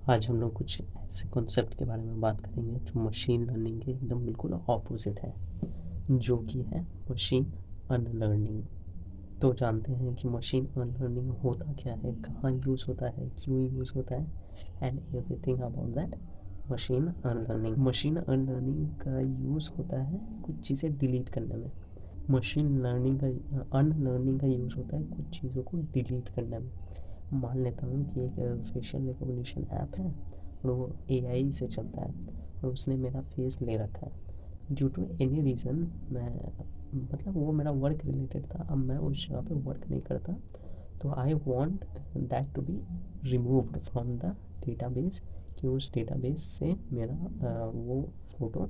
आज हम लोग कुछ ऐसे कॉन्सेप्ट के बारे में बात करेंगे जो मशीन लर्निंग के एकदम बिल्कुल ऑपोजिट है, जो कि है मशीन अनलर्निंग। तो जानते हैं कि मशीन अनलर्निंग होता क्या है, कहाँ यूज़ होता है, क्यों यूज़ होता है, and everything about that machine unlearning का यूज़ होता है कुछ चीज़ें डिलीट करने में। मशीन लर्निंग का अनलर्निंग का यूज़ होता है कुछ चीज़ों को डिलीट करने में। मान लेता हूँ कि एक फेशियल रिकॉग्निशन ऐप है और वो एआई से चलता है और उसने मेरा फेस ले रखा है। ड्यू टू एनी रीज़न मैं मतलब वो मेरा वर्क रिलेटेड था, अब मैं उस जगह पे वर्क नहीं करता, तो I want that to be removed from the database, कि उस डेटाबेस से मेरा वो फ़ोटो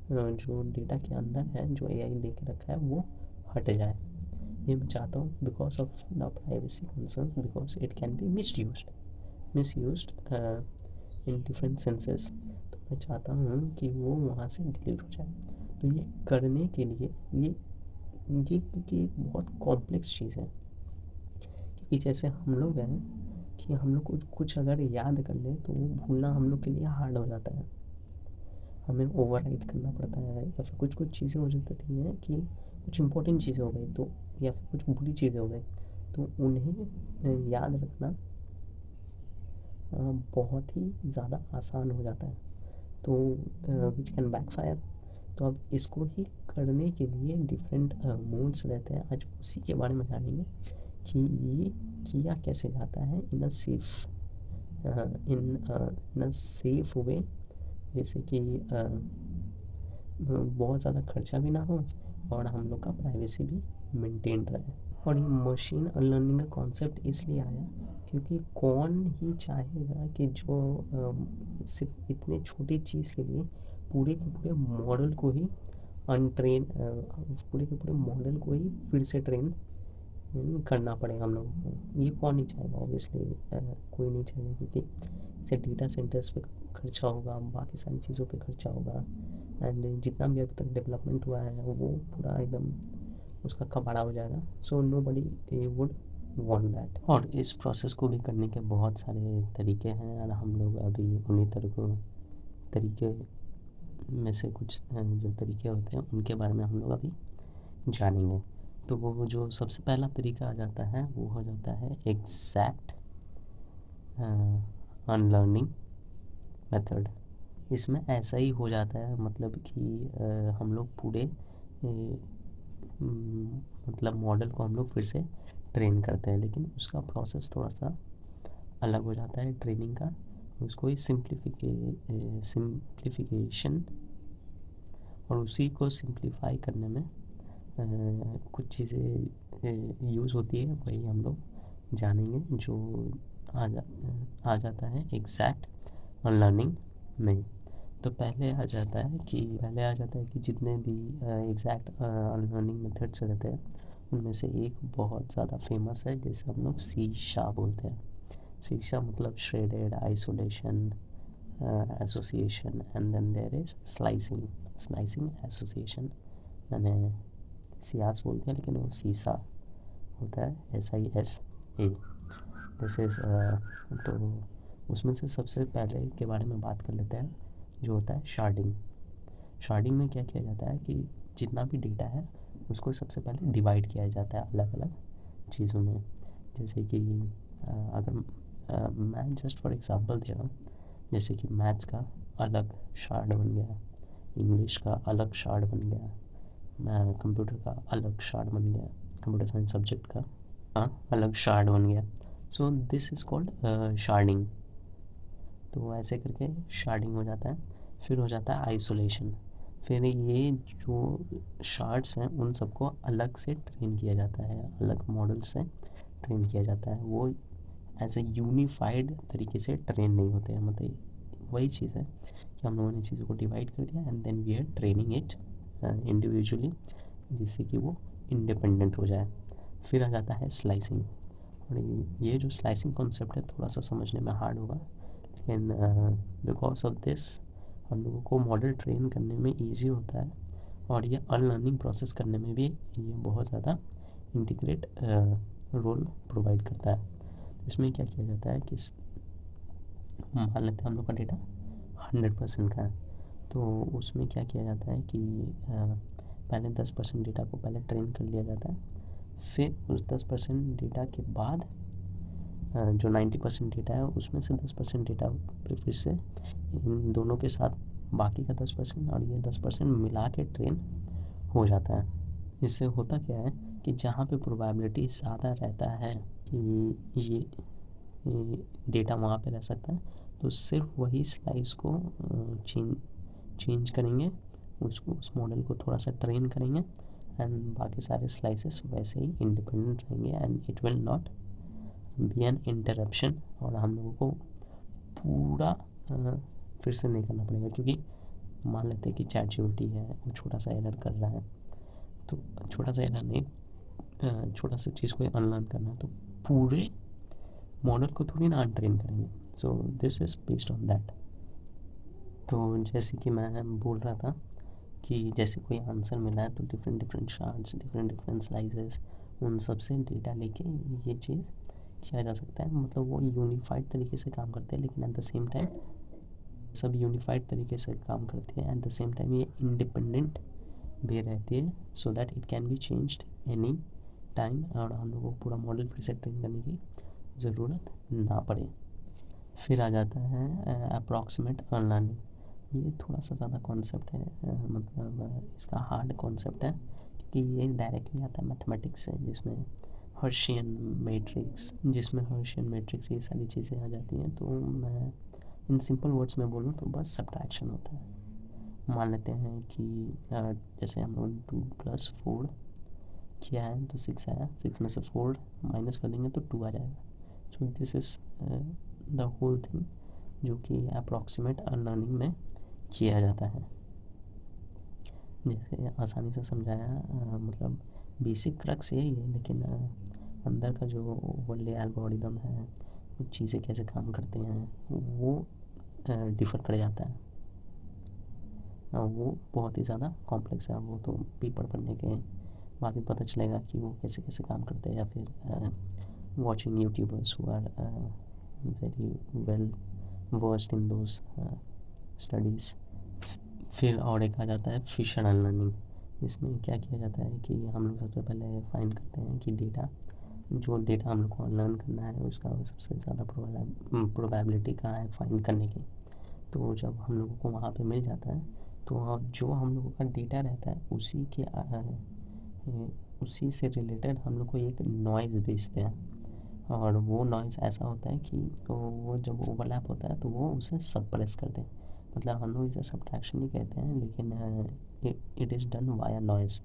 जो डेटा के अंदर है, जो एआई लेके रखा है, वो हट जाए। ये मैं चाहता हूँ because of the privacy concern, because it can be misused in different senses. तो मैं चाहता हूँ कि वो वहाँ से डिलीट हो जाए। तो ये करने के लिए ये बहुत कॉम्प्लेक्स चीज़ है, क्योंकि जैसे हम लोग हैं कि हम लोग कुछ अगर याद कर लें तो वो भूलना हम लोग के लिए हार्ड हो जाता है, हमें ओवरराइट करना पड़ता है, या फिर कुछ कुछ चीज़ें हो जाती हैं कि कुछ इंपॉर्टेंट चीज़ें हो गई तो, या फिर कुछ बुरी चीज़ें हो गई तो उन्हें याद रखना बहुत ही ज़्यादा आसान हो जाता है, तो विच कैन बैकफायर। तो अब इसको ही करने के लिए डिफरेंट मोड्स रहते हैं, आज उसी के बारे में जानेंगे कि ये किया कैसे जाता है इन अ सेफ वे, जैसे कि बहुत ज़्यादा खर्चा भी ना हो और हम लोग का प्राइवेसी भी मेंटेन रहे। और ये मशीन लर्निंग का कॉन्सेप्ट इसलिए आया क्योंकि कौन ही चाहेगा कि जो सिर्फ इतने छोटी चीज़ के लिए पूरे के पूरे मॉडल को ही पूरे के पूरे मॉडल को ही फिर से ट्रेन करना पड़ेगा हम लोगों को। ये कौन नहीं चाहेगा, ऑब्वियसली कोई नहीं चाहेगा, क्योंकि इससे डेटा सेंटर्स पे खर्चा होगा, बाकी सारी चीज़ों पे खर्चा होगा, एंड जितना भी अभी तक डेवलपमेंट हुआ है वो पूरा एकदम उसका कबाड़ा हो जाएगा। So nobody would want that. और इस प्रोसेस को भी करने के बहुत सारे तरीके हैं और हम लोग अभी उन्हीं तरीके में से कुछ जो तरीके होते हैं उनके बारे में हम लोग अभी जानेंगे। तो वो जो सबसे पहला तरीका आ जाता है वो हो जाता है एग्जैक्ट अनलर्निंग मेथड। इसमें ऐसा ही हो जाता है, मतलब कि हम लोग पूरे मतलब मॉडल को हम लोग फिर से ट्रेन करते हैं, लेकिन उसका प्रोसेस थोड़ा सा अलग हो जाता है ट्रेनिंग का। उसको ही सिंप्लीफिकेशन, और उसी को सिंप्लीफाई करने में कुछ चीज़ें यूज़ होती है, वही हम लोग जानेंगे, जो आ जाता है एग्जैक्ट अनलर्निंग में। तो पहले आ जाता है कि जितने भी एग्जैक्ट अनलर्निंग मेथड्स रहते हैं उनमें से एक बहुत ज़्यादा फेमस है, जिसे हम लोग शीशा बोलते हैं। शीशा मतलब sharded, isolation, association, and then there is slicing association. मैंने सियास बोलते हैं लेकिन वो सीसा होता है, SISA। दिस इज़ तो उसमें से सबसे पहले के बारे में बात कर लेते हैं, जो होता है शार्डिंग। शार्डिंग में क्या किया जाता है कि जितना भी डेटा है उसको सबसे पहले डिवाइड किया जाता है अलग अलग चीज़ों में। जैसे कि अगर मैं जस्ट फॉर एग्ज़ाम्पल दे रहा हूँ, जैसे कि मैथ्स का अलग शार्ड बन गया, इंग्लिश का अलग शार्ड बन गया, कंप्यूटर का अलग शार्ड बन गया, कंप्यूटर साइंस सब्जेक्ट का अलग शार्ड बन गया। सो दिस इज़ कॉल्ड शार्डिंग। तो ऐसे करके शार्डिंग हो जाता है। फिर हो जाता है आइसोलेशन। फिर ये जो शार्ड्स हैं उन सबको अलग से ट्रेन किया जाता है, अलग मॉडल से ट्रेन किया जाता है। वो एज ए यूनिफाइड तरीके से ट्रेन नहीं होते हैं, मतलब वही चीज़ है कि हम लोगों ने चीज़ों को डिवाइड कर दिया and then we are training it individually, जिससे कि वो इंडिपेंडेंट हो जाए। फिर आ जाता है स्लाइसिंग। और ये जो स्लाइसिंग कॉन्सेप्ट है थोड़ा सा समझने में हार्ड होगा, लेकिन बिकॉज ऑफ दिस हम लोगों को मॉडल ट्रेन करने में ईजी होता है, और ये अनलर्निंग प्रोसेस करने में भी ये बहुत ज़्यादा इंटीग्रेट रोल प्रोवाइड करता है। इसमें क्या किया जाता है कि मान लेते हैं हम लोग का डेटा 100% का है, तो उसमें क्या किया जाता है कि पहले 10% डेटा को पहले ट्रेन कर लिया जाता है, फिर उस 10% डेटा के बाद जो 90% डेटा है उसमें से 10% डेटा फिर से इन दोनों के साथ बाकी का 10% और ये 10% मिला के ट्रेन हो जाता है। इससे होता क्या है कि जहाँ पे प्रोबेबिलिटी ज़्यादा रहता है कि ये डेटा वहाँ पे रह सकता है, तो सिर्फ वही स्लाइस को चेंज करेंगे, उसको उस मॉडल को थोड़ा सा ट्रेन करेंगे, एंड बाकी सारे स्लाइसेस वैसे ही इंडिपेंडेंट रहेंगे and it will not be an interruption. और हम लोगों को पूरा फिर से नहीं करना पड़ेगा, क्योंकि मान लेते हैं कि ChatGPT है, वो छोटा सा एरर कर रहा है, तो छोटा सा एरर नहीं, छोटा सा चीज़ को अनलर्न करना है, तो पूरे मॉडल को थोड़ी ना अनट्रेन करेंगे। सो this is based on that. तो जैसे कि मैं बोल रहा था कि जैसे कोई आंसर मिला है तो different different shards, different different slices, उन सब से डेटा लेके ये चीज़ किया जा सकता है। मतलब वो यूनिफाइड तरीके से काम करते हैं, लेकिन एट द सेम टाइम सब यूनिफाइड तरीके से काम करते हैं, एट द सेम टाइम ये इंडिपेंडेंट भी रहती है, so that it can be changed any time, और हम लोगों को पूरा मॉडल फिर से ट्रेन करने की ज़रूरत ना पड़े। फिर आ जाता है अप्रॉक्सीमेट अनलर्निंग। ये थोड़ा सा ज़्यादा कॉन्सेप्ट है, मतलब इसका हार्ड कॉन्सेप्ट है, क्योंकि ये डायरेक्टली आता है मैथमेटिक्स से, जिसमें हर्शियन मैट्रिक्स ये सारी चीज़ें आ जाती हैं। तो मैं इन सिंपल वर्ड्स में बोलूँ तो बस सब्ट्रैक्शन होता है। मान लेते हैं कि जैसे हम लोग 2+4 किया है तो 6 आया, 6 में से 4 माइनस कर देंगे तो 2 आ जाएगा। So this is the whole thing जो कि अप्रॉक्सीमेट अनलर्निंग में किया जाता है। जैसे आसानी से समझाया, मतलब बेसिक क्रक्स यही है, लेकिन अंदर का जो ओवरले एल्गोरिदम है, वो चीज़ें कैसे काम करते हैं, वो डिफ़र कर जाता है। वो बहुत ही ज़्यादा कॉम्प्लेक्स है, वो तो पेपर पढ़ने के बाद ही पता चलेगा कि वो कैसे कैसे काम करते हैं, या फिर watching YouTubers who are very well versed in those studies. फिर और एक आ जाता है फिशर अनलर्निंग। इसमें क्या किया जाता है कि हम लोग सबसे पहले फाइंड करते हैं कि जो डेटा हम लोग को अनलर्न करना है उसका सबसे ज़्यादा प्रोबेबिलिटी कहाँ है फाइंड करने की। तो जब हम लोगों को वहाँ पे मिल जाता है, तो जो हम लोगों का डेटा रहता है उसी से रिलेटेड हम लोग को एक नॉइज़ भेजते हैं, और वो नॉइज़ ऐसा होता है कि तो वो जब ओवरलैप होता है तो वो उसे सप्रेस कर दें। मतलब हम लोग इसे सब्ट्रैक्शन ही कहते हैं, लेकिन it is done via noise.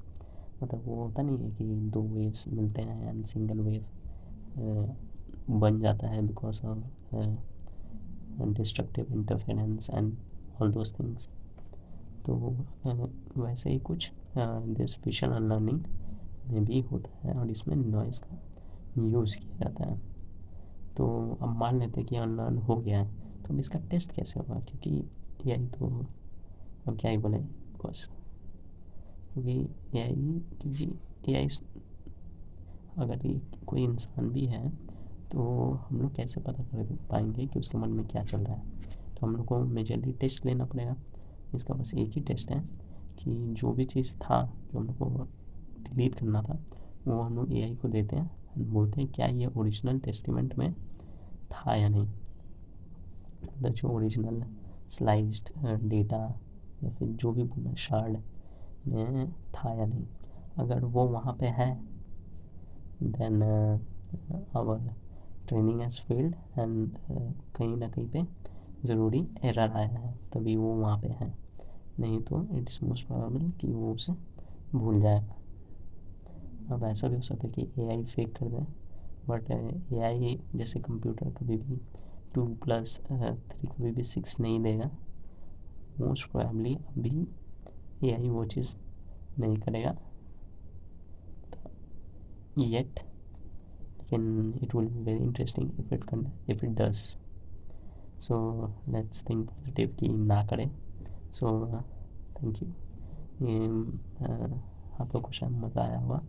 मतलब वो होता नहीं है कि दो वेव्स मिलते हैं एंड सिंगल वेव बन जाता है because of destructive interference and all those things. तो वैसे ही कुछ दिस फिशर अनलर्निंग में भी होता है, और इसमें नॉइज़ का यूज़ किया जाता है। तो अब मान लेते हैं कि अनलर्न हो गया है, तो अब इसका टेस्ट कैसे होगा, क्योंकि यही तो अब क्या ही बोले, बिकॉज क्योंकि ए अगर ये कोई इंसान भी है तो हम लोग कैसे पता कर पाएंगे कि उसके मन में क्या चल रहा है। तो हम लोग को मेजरली टेस्ट लेना पड़ेगा। इसका बस एक ही टेस्ट है कि जो भी चीज़ था जो हम लोग को डिलीट करना था, वो हम लोग AI को देते हैं, बोलते हैं क्या ये ओरिजिनल टेस्टिमेंट में था या नहीं, मतलब जो ओरिजिनल स्लाइस्ड डेटा या फिर जो भी बोला शार्ड में था या नहीं। अगर वो वहाँ पे है, then our training has failed, and कहीं ना कहीं पे ज़रूरी एरर आया है, तभी वो वहाँ पे है। नहीं तो इट इज़ मोस्ट प्रोबेबल कि वो उसे भूल जाएगा। अब ऐसा भी हो सकता है कि AI फेक कर दे, बट AI जैसे कंप्यूटर कभी भी 2+3 कभी भी 6 नहीं देगा। मोस्ट प्रोबेबली अभी AI वो चीज़ नहीं करेगा येट, लेकिन it will be very interesting if it does. So let's think positive कि ना करें। So thank you. ये आपको कुछ मज़ा आया होगा।